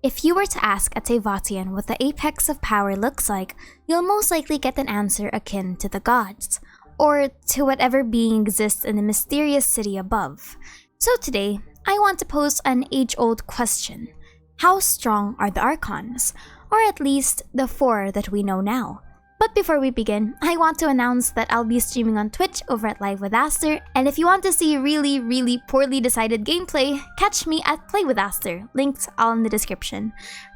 If you were to ask a Teyvatian what the apex of power looks like, you'll most likely get an answer akin to the gods, or to whatever being exists in the mysterious city above. So today, I want to pose an age-old question. How strong are the Archons? Or at least, the 4 that we know now. But before we begin, I want to announce that I'll be streaming on Twitch over at chillwithaster, and if you want to see really poorly decided gameplay, catch me at playwithaster, linked all in the description.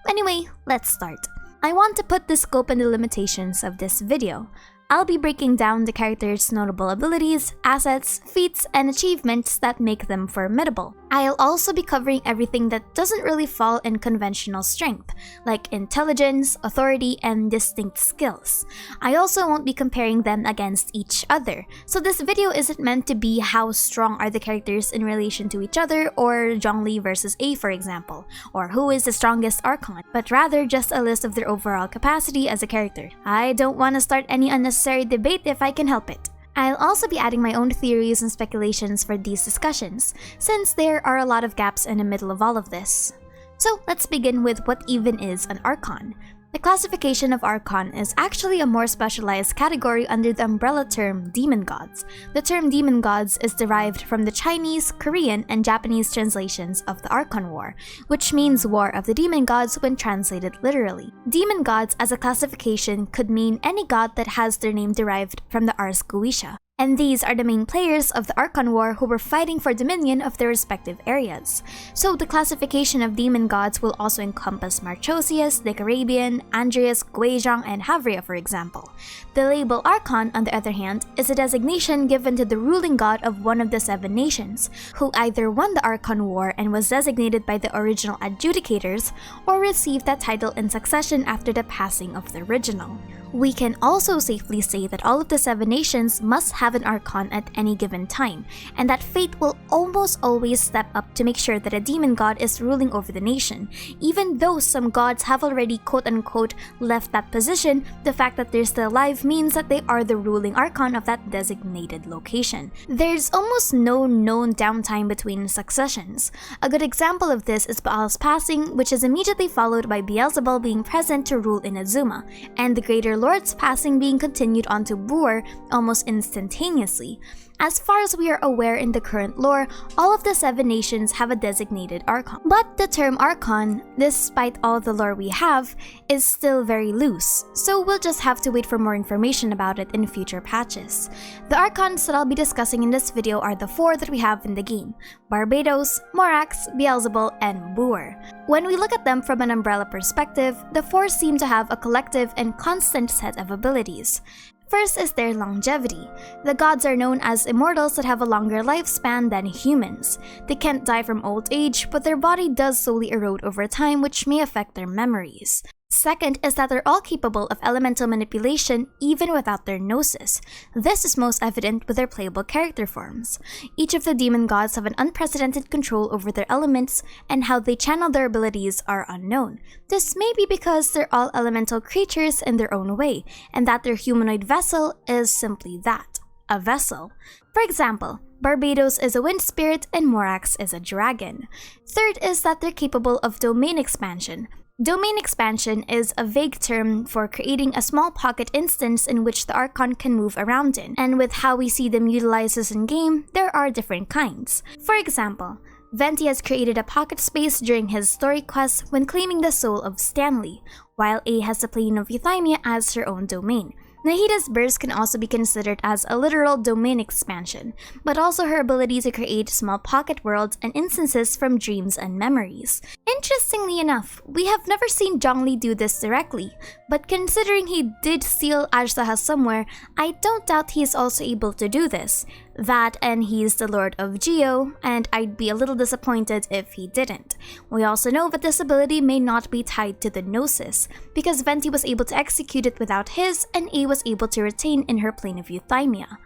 Anyway, let's start. I want to put the scope and the limitations of this video. I'll be breaking down the characters' notable abilities, assets, feats, and achievements that make them formidable. I'll also be covering everything that doesn't really fall in conventional strength, like intelligence, authority, and distinct skills. I also won't be comparing them against each other, so this video isn't meant to be how strong are the characters in relation to each other, or Zhongli versus A for example, or who is the strongest Archon, but rather just a list of their overall capacity as a character. I don't want to start any unnecessary debate if I can help it. I'll also be adding my own theories and speculations for these discussions, since there are a lot of gaps in the middle of all of this. So let's begin with what even is an Archon. The classification of Archon is actually a more specialized category under the umbrella term demon gods. The term demon gods is derived from the Chinese, Korean, and Japanese translations of the Archon War, which means War of the Demon Gods when translated literally. Demon gods as a classification could mean any god that has their name derived from the Ars Goetia. And these are the main players of the Archon War who were fighting for dominion of their respective areas. So the classification of demon gods will also encompass Marchosius, the Arabian, Andreas, Guizhang, and Havria for example. The label Archon, on the other hand, is a designation given to the ruling god of one of the 7 nations, who either won the Archon War and was designated by the original adjudicators, or received that title in succession after the passing of the original. We can also safely say that all of the 7 nations must have an Archon at any given time, and that fate will almost always step up to make sure that a demon god is ruling over the nation. Even though some gods have already quote-unquote left that position, the fact that they're still alive means that they are the ruling Archon of that designated location. There's almost no known downtime between successions. A good example of this is Baal's passing, which is immediately followed by Beelzebul being present to rule in Azuma, and the Greater Lord's passing being continued onto Bur almost instantaneously. As far as we are aware in the current lore, all of the 7 nations have a designated Archon. But the term Archon, despite all the lore we have, is still very loose, so we'll just have to wait for more information about it in future patches. The Archons that I'll be discussing in this video are the 4 that we have in the game: Barbados, Morax, Beelzebul, and Bur. When we look at them from an umbrella perspective, the 4 seem to have a collective and constant set of abilities. First is their longevity. The gods are known as immortals that have a longer lifespan than humans. They can't die from old age, but their body does slowly erode over time, which may affect their memories. Second is that they're all capable of elemental manipulation even without their gnosis. This is most evident with their playable character forms. Each of the demon gods have an unprecedented control over their elements, and how they channel their abilities are unknown. This may be because they're all elemental creatures in their own way, and that their humanoid vessel is simply that, a vessel. For example, Barbados is a wind spirit and Morax is a dragon. Third is that they're capable of domain expansion. Domain expansion is a vague term for creating a small pocket instance in which the Archon can move around in, and with how we see them utilized this in-game, there are different kinds. For example, Venti has created a pocket space during his story quest when claiming the soul of Stanley, while A has the plane of Euthymia as her own domain. Nahida's burst can also be considered as a literal domain expansion, but also her ability to create small pocket worlds and instances from dreams and memories. Interestingly enough, we have never seen Zhongli do this directly, but considering he did steal Ajdaha somewhere, I don't doubt he is also able to do this. That, and he's the Lord of Geo, and I'd be a little disappointed if he didn't. We also know that this ability may not be tied to the Gnosis, because Venti was able to execute it without his, and A was able to retain in her plane of Euthymia.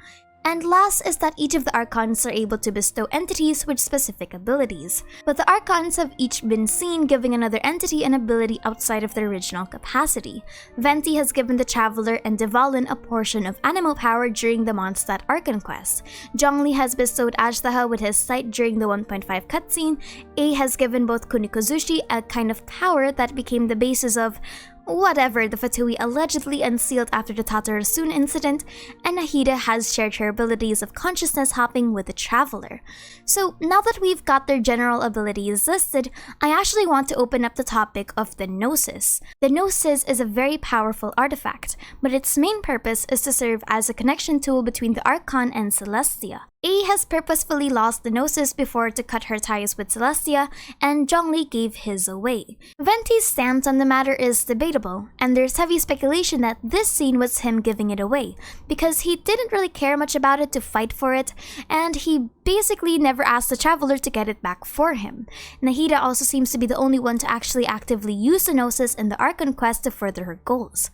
And last is that each of the Archons are able to bestow entities with specific abilities, but the Archons have each been seen giving another entity an ability outside of their original capacity. Venti has given the Traveler and Dvalin a portion of animal power during the Mondstadt Archon quest. Zhongli has bestowed Ashtaha with his sight during the 1.5 cutscene. A has given both Kunikozushi a kind of power that became the basis of whatever the Fatui allegedly unsealed after the Tatarasun incident, and Nahida has shared her abilities of consciousness hopping with the Traveler. So now that we've got their general abilities listed, I actually want to open up the topic of the Gnosis. The Gnosis is a very powerful artifact, but its main purpose is to serve as a connection tool between the Archon and Celestia. A has purposefully lost the Gnosis before to cut her ties with Celestia, and Zhongli gave his away. Venti's stance on the matter is debatable, and there's heavy speculation that this scene was him giving it away, because he didn't really care much about it to fight for it, and he basically never asked the Traveler to get it back for him. Nahida also seems to be the only one to actually actively use the Gnosis in the Archon quest to further her goals.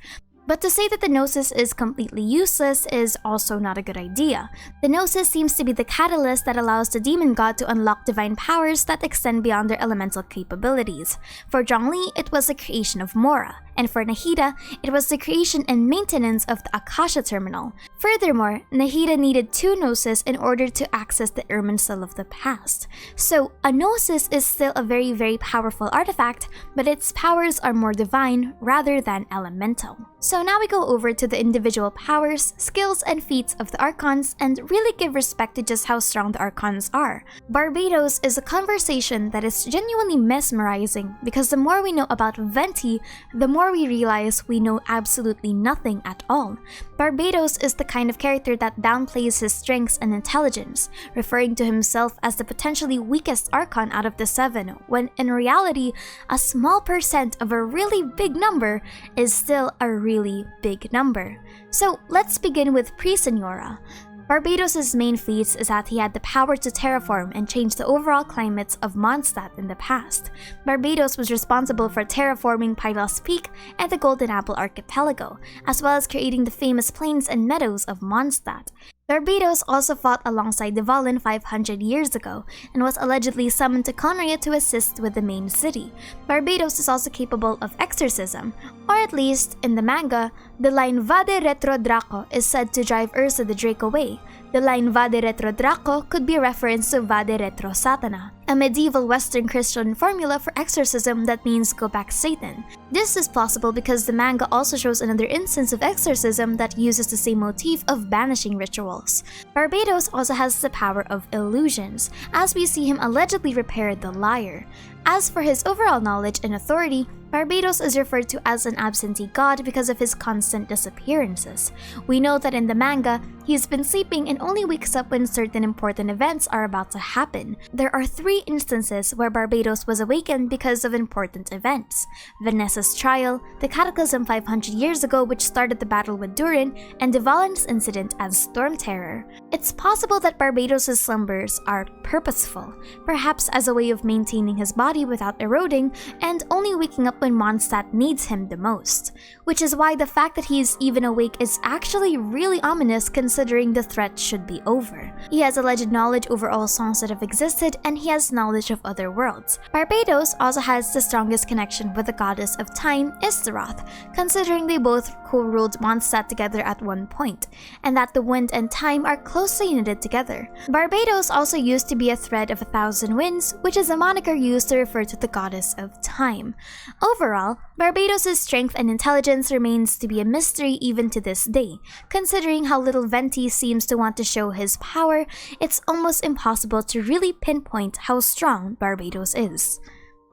But to say that the Gnosis is completely useless is also not a good idea. The Gnosis seems to be the catalyst that allows the demon god to unlock divine powers that extend beyond their elemental capabilities. For Zhongli, it was the creation of Mora, and for Nahida, it was the creation and maintenance of the Akasha terminal. Furthermore, Nahida needed 2 Gnosis in order to access the Irminsul of the past. So, a Gnosis is still a very powerful artifact, but its powers are more divine rather than elemental. So now we go over to the individual powers, skills, and feats of the Archons and really give respect to just how strong the Archons are. Barbados is a conversation that is genuinely mesmerizing because the more we know about Venti, the more we realize we know absolutely nothing at all. Barbados is the kind of character that downplays his strengths and intelligence, referring to himself as the potentially weakest Archon out of the 7, when in reality, a small percent of a really big number is still a really big number. So let's begin with Pre-Senora. Barbados' main feats is that he had the power to terraform and change the overall climates of Mondstadt in the past. Barbados was responsible for terraforming Pylos Peak and the Golden Apple Archipelago, as well as creating the famous plains and meadows of Mondstadt. Barbados also fought alongside Dvalin 500 years ago and was allegedly summoned to Conria to assist with the main city. Barbados is also capable of exorcism, or at least, in the manga, the line Vade Retro Draco is said to drive Ursa the Drake away. The line Vade Retro Draco could be a reference to Vade Retro Satana, a medieval Western Christian formula for exorcism that means go back Satan. This is possible because the manga also shows another instance of exorcism that uses the same motif of banishing rituals. Barbados also has the power of illusions, as we see him allegedly repair the lyre. As for his overall knowledge and authority, Barbados is referred to as an absentee god because of his constant disappearances. We know that in the manga, he's been sleeping and only wakes up when certain important events are about to happen. There are 3 instances where Barbados was awakened because of important events: Vanessa's trial, the Cataclysm 500 years ago which started the battle with Durin, and Dvalin's incident as Storm Terror. It's possible that Barbados' slumbers are purposeful, perhaps as a way of maintaining his body without eroding and only waking up when Mondstadt needs him the most. Which is why the fact that he is even awake is actually really ominous considering the threat should be over. He has alleged knowledge over all songs that have existed, and he has knowledge of other worlds. Barbados also has the strongest connection with the goddess of time, Istaroth, considering they both co-ruled Mondstadt together at one point, and that the wind and time are closely knitted together. Barbados also used to be a thread of 1,000 winds, which is a moniker used to refer to the goddess of time. Overall, Barbados' strength and intelligence remains to be a mystery even to this day. Considering how little Venti seems to want to show his power, it's almost impossible to really pinpoint how strong Barbados is.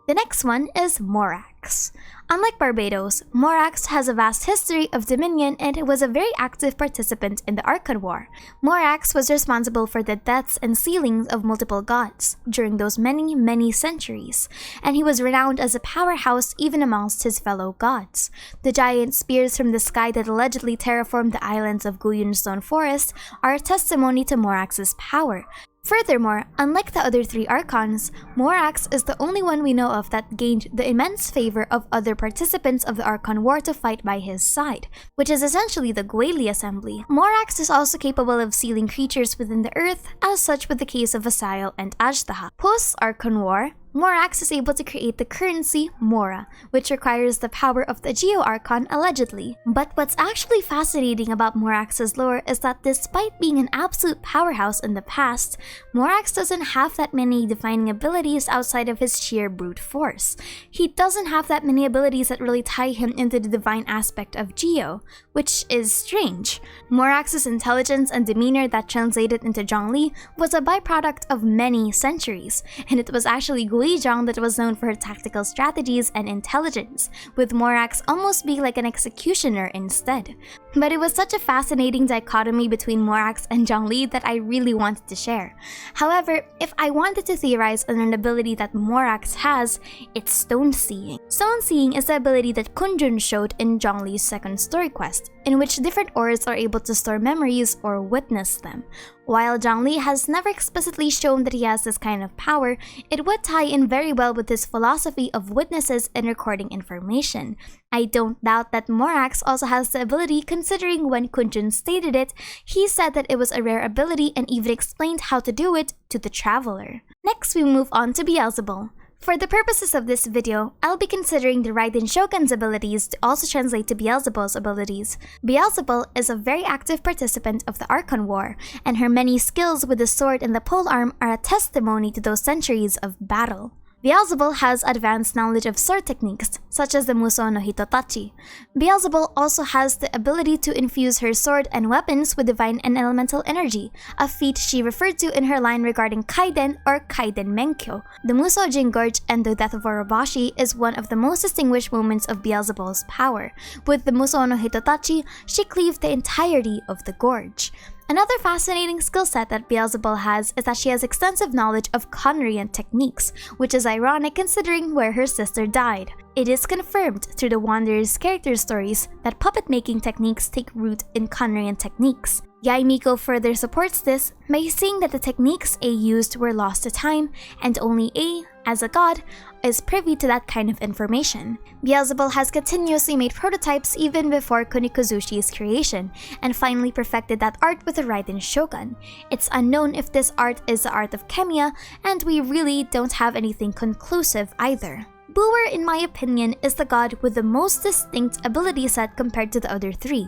The next one is Morax. Unlike Barbados, Morax has a vast history of dominion and was a very active participant in the Archon War. Morax was responsible for the deaths and sealings of multiple gods during those many centuries, and he was renowned as a powerhouse even amongst his fellow gods. The giant spears from the sky that allegedly terraformed the islands of Guyun Stone Forest are a testimony to Morax's power. Furthermore, unlike the other 3 Archons, Morax is the only one we know of that gained the immense favor of other participants of the Archon War to fight by his side, which is essentially the Guili Assembly. Morax is also capable of sealing creatures within the earth, as such with the case of Vasail and Ajdaha. Post-Archon War, Morax is able to create the currency Mora, which requires the power of the Geo-Archon allegedly. But what's actually fascinating about Morax's lore is that despite being an absolute powerhouse in the past, Morax doesn't have that many defining abilities outside of his sheer brute force. He doesn't have that many abilities that really tie him into the divine aspect of Geo, which is strange. Morax's intelligence and demeanor that translated into Zhongli was a byproduct of many centuries, and it was actually Guizhong that was known for her tactical strategies and intelligence, with Morax almost being like an executioner instead. But it was such a fascinating dichotomy between Morax and Zhongli that I really wanted to share. However, if I wanted to theorize on an ability that Morax has, it's Stone Seeing. Stone Seeing is the ability that Kunjun showed in Zhongli's second story quest, in which different auras are able to store memories or witness them. While Zhongli has never explicitly shown that he has this kind of power, it would tie in very well with his philosophy of witnesses and recording information. I don't doubt that Morax also has the ability, considering when Kunjun stated it, he said that it was a rare ability and even explained how to do it to the Traveler. Next, we move on to Beelzebul. For the purposes of this video, I'll be considering the Raiden Shogun's abilities to also translate to Beelzebul's abilities. Beelzebul is a very active participant of the Archon War, and her many skills with the sword and the polearm are a testimony to those centuries of battle. Beelzebul has advanced knowledge of sword techniques, such as the Muso no Hitotachi. Beelzebul also has the ability to infuse her sword and weapons with divine and elemental energy, a feat she referred to in her line regarding Kaiden or Kaiden Menkyo. The Muso Jingorge and the Death of Orobashi is one of the most distinguished moments of Beelzebul's power. With the Muso no Hitotachi, she cleaved the entirety of the gorge. Another fascinating skill set that Beelzebul has is that she has extensive knowledge of Conrian techniques, which is ironic considering where her sister died. It is confirmed through the Wanderer's character stories that puppet-making techniques take root in Conrian techniques. Yaimiko further supports this by saying that the techniques A used were lost to time, and only A, as a god, is privy to that kind of information. Beelzebul has continuously made prototypes even before Kunikuzuchi's creation, and finally perfected that art with the Raiden Shogun. It's unknown if this art is the art of Kemiya, and we really don't have anything conclusive either. Buer, in my opinion, is the god with the most distinct ability set compared to the other 3.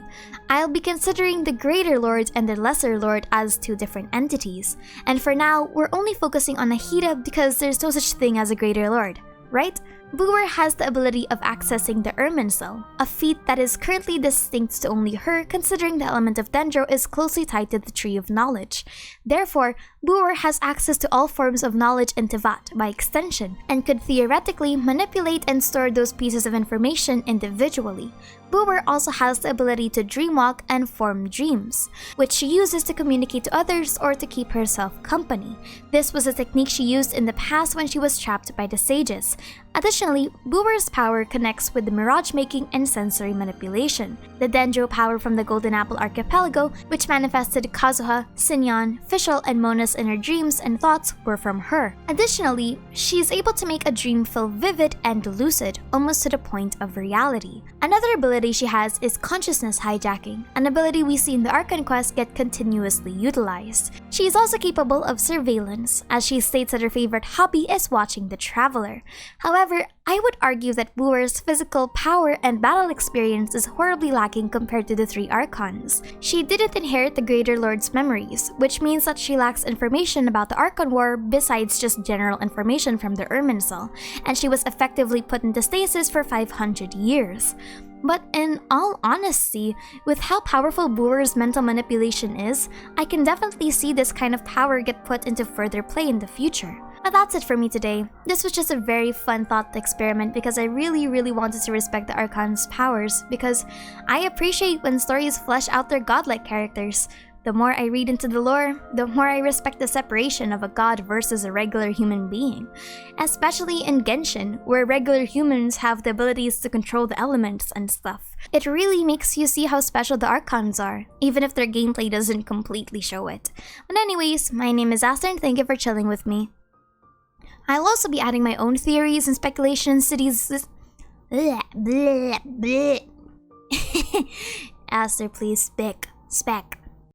I'll be considering the Greater Lord and the Lesser Lord as 2 different entities, and for now, we're only focusing on Nahida because there's no such thing as a Greater Lord, right? Buer has the ability of accessing the Irminsul, a feat that is currently distinct to only her considering the element of Dendro is closely tied to the Tree of Knowledge. Therefore, Buer has access to all forms of knowledge in Teyvat by extension, and could theoretically manipulate and store those pieces of information individually. Buer also has the ability to dreamwalk and form dreams, which she uses to communicate to others or to keep herself company. This was a technique she used in the past when she was trapped by the sages. Additionally, Buer's power connects with the mirage making and sensory manipulation. The Dendro power from the Golden Apple Archipelago, which manifested Kazuha, Sinyon, Fischl, and Mona's inner dreams and thoughts, were from her. Additionally, she is able to make a dream feel vivid and lucid, almost to the point of reality. Another ability she has is consciousness hijacking, an ability we see in the Archon quest get continuously utilized. She is also capable of surveillance, as she states that her favorite hobby is watching the Traveler. However, I would argue that Buer's physical power and battle experience is horribly lacking compared to the 3 Archons. She didn't inherit the Greater Lord's memories, which means that she lacks information about the Archon War besides just general information from the Irminsul, and she was effectively put into stasis for 500 years. But in all honesty, with how powerful Buer's mental manipulation is, I can definitely see this kind of power get put into further play in the future. But that's it for me today. This was just a very fun thought experiment because I really wanted to respect the Archon's powers, because I appreciate when stories flesh out their godlike characters. The more I read into the lore, the more I respect the separation of a god versus a regular human being. Especially in Genshin, where regular humans have the abilities to control the elements and stuff. It really makes you see how special the Archons are, even if their gameplay doesn't completely show it. But anyways, my name is Aster and thank you for chilling with me. I'll also be adding my own theories and speculations to these... Aster, please, spec.